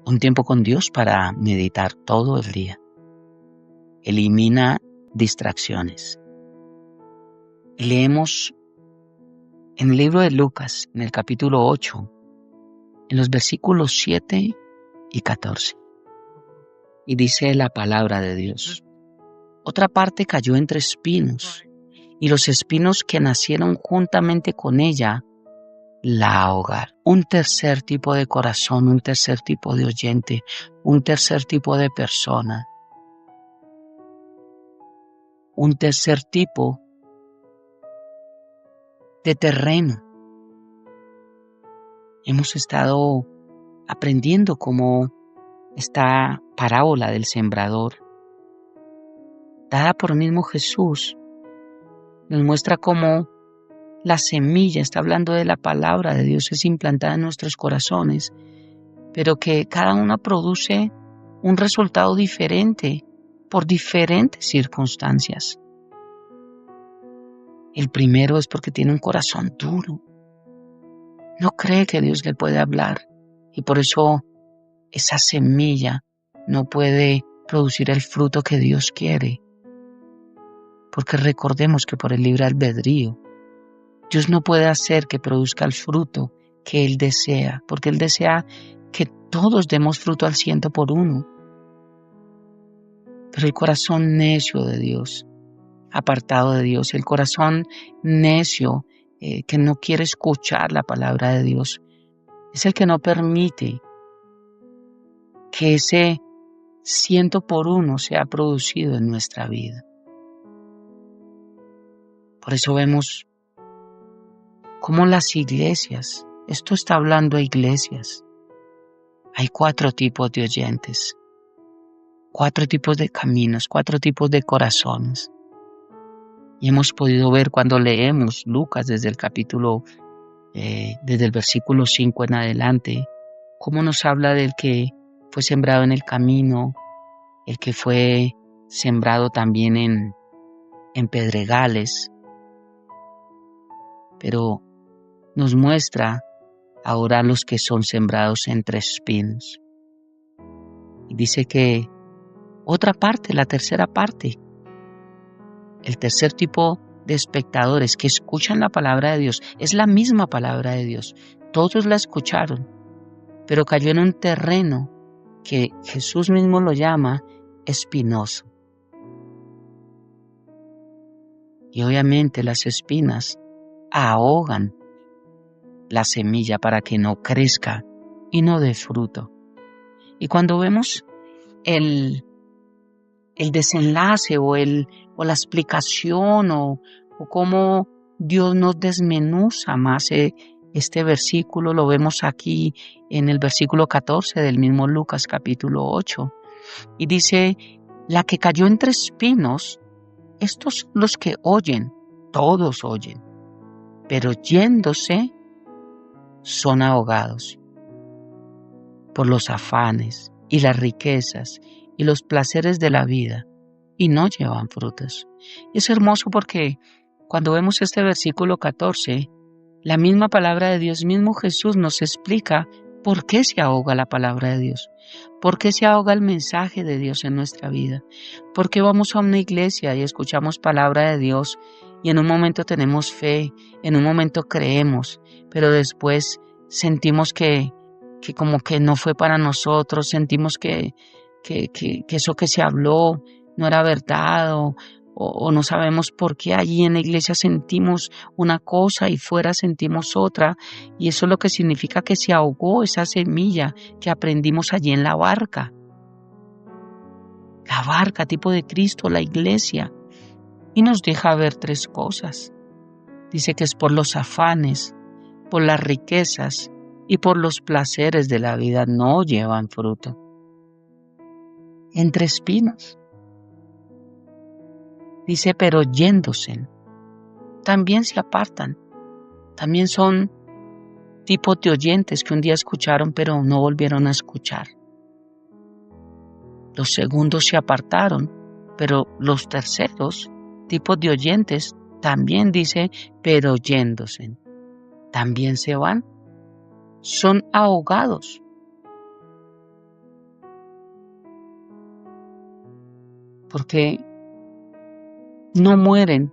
un tiempo con Dios para meditar todo el día. Elimina distracciones. Y leemos en el libro de Lucas, en el capítulo 8, en los versículos 7 y 14. Y dice la palabra de Dios: otra parte cayó entre espinos, y los espinos que nacieron juntamente con ella la ahogaron. Un tercer tipo de corazón, un tercer tipo de oyente, un tercer tipo de persona, un tercer tipo de terreno. Hemos estado aprendiendo cómo esta parábola del sembrador, dada por el mismo Jesús, nos muestra cómo la semilla, está hablando de la palabra de Dios, es implantada en nuestros corazones, pero que cada una produce un resultado diferente por diferentes circunstancias. El primero es porque tiene un corazón duro. No cree que Dios le puede hablar y por eso esa semilla no puede producir el fruto que Dios quiere. Porque recordemos que por el libre albedrío, Dios no puede hacer que produzca el fruto que Él desea, porque Él desea que todos demos fruto al 100%. Pero el corazón necio de Dios, apartado de Dios, el corazón necio que no quiere escuchar la palabra de Dios, es el que no permite que ese 100% sea producido en nuestra vida. Por eso vemos cómo las iglesias, esto está hablando a iglesias, hay 4 tipos de oyentes, 4 tipos de caminos, 4 tipos de corazones. Y hemos podido ver cuando leemos Lucas desde el versículo 5 en adelante, cómo nos habla del que fue sembrado en el camino, el que fue sembrado también en pedregales, pero nos muestra ahora los que son sembrados entre espinos. Y dice que otra parte, la tercera parte, el tercer tipo de espectadores que escuchan la palabra de Dios, es la misma palabra de Dios. Todos la escucharon, pero cayó en un terreno que Jesús mismo lo llama espinoso. Y obviamente las espinas ahogan la semilla para que no crezca y no dé fruto. Y cuando vemos el desenlace o la explicación o cómo Dios nos desmenuza más este versículo, lo vemos aquí en el versículo 14 del mismo Lucas capítulo 8. Y dice: la que cayó entre espinos, estos los que oyen, todos oyen, pero yéndose son ahogados por los afanes y las riquezas y los placeres de la vida y no llevan frutos. Y es hermoso porque cuando vemos este versículo 14, la misma palabra de Dios, mismo Jesús nos explica por qué se ahoga la palabra de Dios, por qué se ahoga el mensaje de Dios en nuestra vida, por qué vamos a una iglesia y escuchamos palabra de Dios y en un momento tenemos fe, en un momento creemos, pero después sentimos que como que no fue para nosotros, sentimos que eso que se habló no era verdad o no sabemos por qué allí en la iglesia sentimos una cosa y fuera sentimos otra, y eso es lo que significa que se ahogó esa semilla que aprendimos allí en la barca tipo de Cristo, la iglesia, y nos deja ver 3 cosas. Dice que es por los afanes, por las riquezas y por los placeres de la vida no llevan fruto. Entre espinos. Dice, pero yéndose, también se apartan. También son tipos de oyentes que un día escucharon, pero no volvieron a escuchar. Los segundos se apartaron, pero los terceros tipos de oyentes también dice, pero yéndose, también se van. Son ahogados. porque no mueren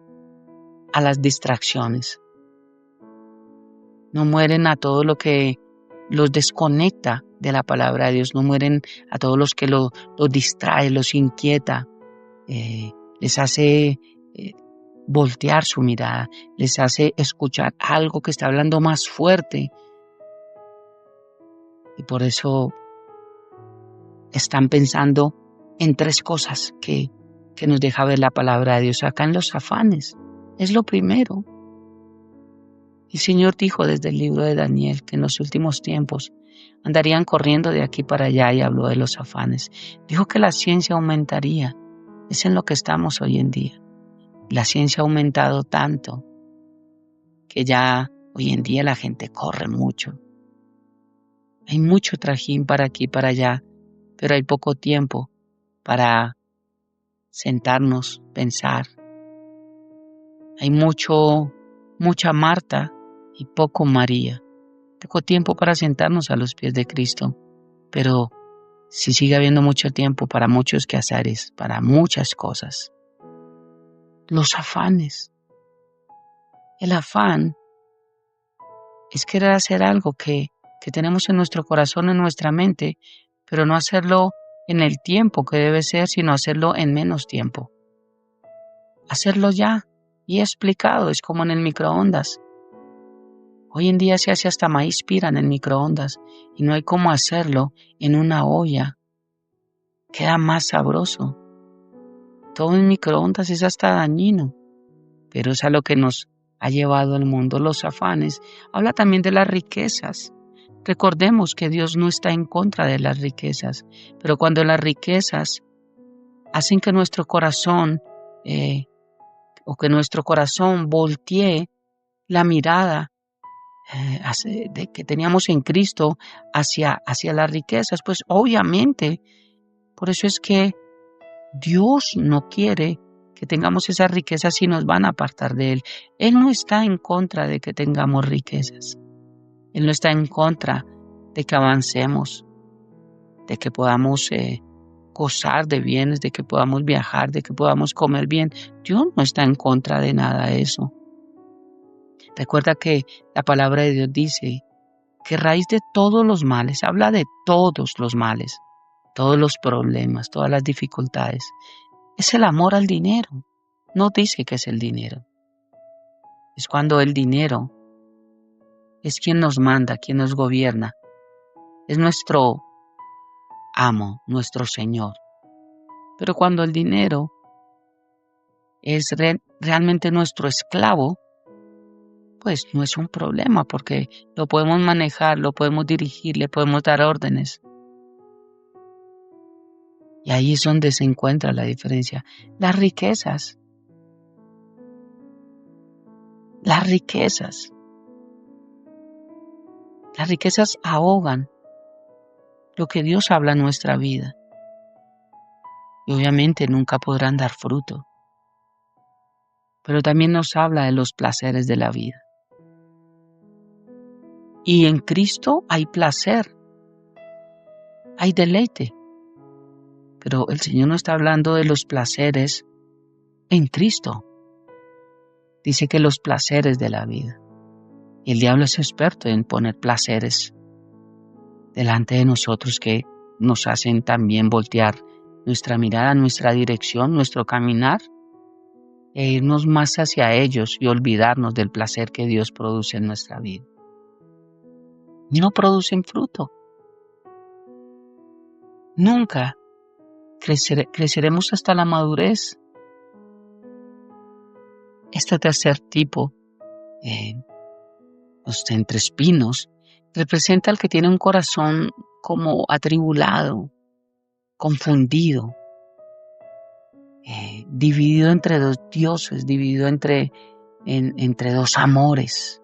a las distracciones, no mueren a todo lo que los desconecta de la palabra de Dios, no mueren a todos los que los distrae, los inquieta, les hace voltear su mirada, les hace escuchar algo que está hablando más fuerte. Y por eso están pensando en 3 cosas que nos deja ver la palabra de Dios acá en los afanes. Es lo primero. El Señor dijo desde el libro de Daniel que en los últimos tiempos andarían corriendo de aquí para allá y habló de los afanes. Dijo que la ciencia aumentaría. Es en lo que estamos hoy en día. La ciencia ha aumentado tanto que ya hoy en día la gente corre mucho. Hay mucho trajín para aquí y para allá, pero hay poco tiempo para sentarnos, pensar. Hay mucha Marta y poco María. Poco tiempo para sentarnos a los pies de Cristo, pero sí sigue habiendo mucho tiempo para muchos quehaceres, para muchas cosas. Los afanes. El afán es querer hacer algo que tenemos en nuestro corazón, en nuestra mente, pero no hacerlo en el tiempo que debe ser, sino hacerlo en menos tiempo. Hacerlo ya. Y he explicado, es como en el microondas. Hoy en día se hace hasta maíz pira en el microondas y no hay cómo hacerlo en una olla. Queda más sabroso. Todo en microondas es hasta dañino, pero es a lo que nos ha llevado el mundo. Los afanes. Habla también de las riquezas. Recordemos que Dios no está en contra de las riquezas, pero cuando las riquezas hacen que nuestro corazón voltee la mirada de que teníamos en Cristo hacia las riquezas, pues obviamente, por eso es que Dios no quiere que tengamos esas riquezas y nos van a apartar de Él. Él no está en contra de que tengamos riquezas. Él no está en contra de que avancemos, de que podamos gozar de bienes, de que podamos viajar, de que podamos comer bien. Dios no está en contra de nada de eso. Recuerda que la palabra de Dios dice que raíz de todos los males, habla de todos los males, todos los problemas, todas las dificultades, es el amor al dinero. No dice que es el dinero. Es cuando el dinero es quien nos manda, quien nos gobierna. Es nuestro amo, nuestro Señor. Pero cuando el dinero es realmente nuestro esclavo, pues no es un problema porque lo podemos manejar, lo podemos dirigir, le podemos dar órdenes. Y ahí es donde se encuentra la diferencia. Las riquezas. Las riquezas ahogan lo que Dios habla en nuestra vida. Y obviamente nunca podrán dar fruto. Pero también nos habla de los placeres de la vida. Y en Cristo hay placer, hay deleite. Pero el Señor no está hablando de los placeres en Cristo. Dice que los placeres de la vida. Y el diablo es experto en poner placeres delante de nosotros que nos hacen también voltear nuestra mirada, nuestra dirección, nuestro caminar e irnos más hacia ellos y olvidarnos del placer que Dios produce en nuestra vida. Y no producen fruto. Nunca creceremos hasta la madurez. Este tercer tipo, los entrespinos, representa al que tiene un corazón como atribulado, confundido, dividido entre 2 dioses, dividido entre 2 amores,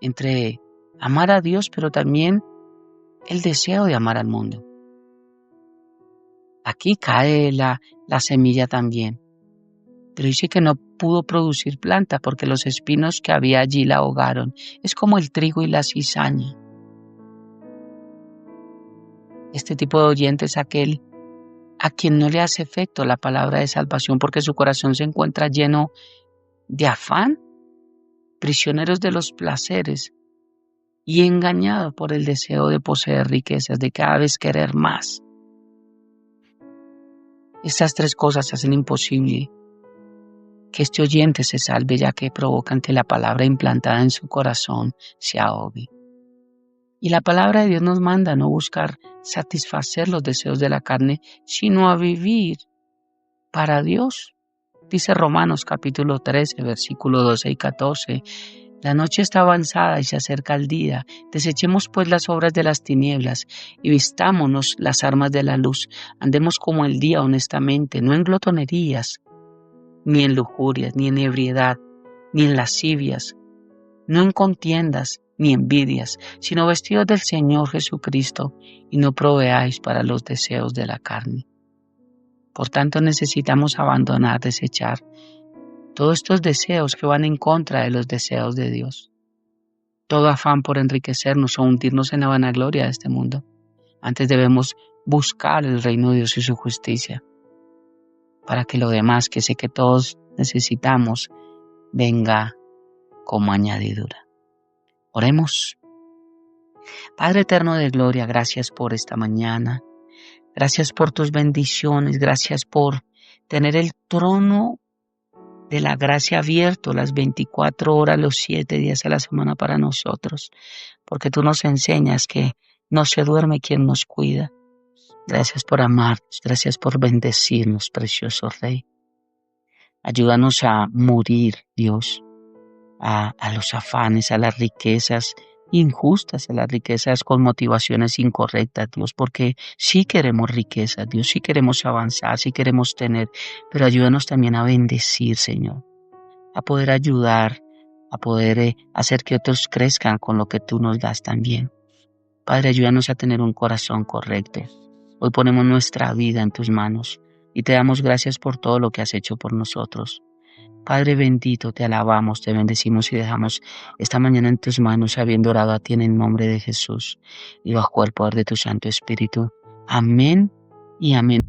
entre amar a Dios, pero también el deseo de amar al mundo. Aquí cae la semilla también, pero dice que no pudo producir planta porque los espinos que había allí la ahogaron. Es como el trigo y la cizaña. Este tipo de oyente es aquel a quien no le hace efecto la palabra de salvación porque su corazón se encuentra lleno de afán, prisioneros de los placeres y engañado por el deseo de poseer riquezas, de cada vez querer más. Estas tres cosas hacen imposible que este oyente se salve, ya que provocan que la palabra implantada en su corazón se ahogue. Y la palabra de Dios nos manda a no buscar satisfacer los deseos de la carne, sino a vivir para Dios. Dice Romanos capítulo 13, versículo 12 y 14. La noche está avanzada y se acerca el día. Desechemos pues las obras de las tinieblas y vistámonos las armas de la luz. Andemos como el día honestamente, no en glotonerías, ni en lujurias, ni en ebriedad, ni en lascivias, no en contiendas, ni envidias, sino vestidos del Señor Jesucristo, y no proveáis para los deseos de la carne. Por tanto, necesitamos abandonar, desechar todos estos deseos que van en contra de los deseos de Dios. Todo afán por enriquecernos o hundirnos en la vanagloria de este mundo. Antes debemos buscar el reino de Dios y su justicia, para que lo demás, que sé que todos necesitamos, venga como añadidura. Oremos. Padre eterno de gloria, gracias por esta mañana. Gracias por tus bendiciones. Gracias por tener el trono de la gracia abierto las 24 horas, los 7 días a la semana para nosotros. Porque tú nos enseñas que no se duerme quien nos cuida. Gracias por amarnos. Gracias por bendecirnos, precioso Rey. Ayúdanos a morir, Dios, a los afanes, a las riquezas injustas, a las riquezas con motivaciones incorrectas, Dios, porque sí queremos riquezas, Dios, sí queremos avanzar, sí queremos tener, pero ayúdanos también a bendecir, Señor, a poder ayudar, a poder hacer que otros crezcan con lo que tú nos das también. Padre, ayúdanos a tener un corazón correcto. Hoy ponemos nuestra vida en tus manos y te damos gracias por todo lo que has hecho por nosotros. Padre bendito, te alabamos, te bendecimos y dejamos esta mañana en tus manos, habiendo orado a ti en el nombre de Jesús y bajo el poder de tu Santo Espíritu. Amén y amén.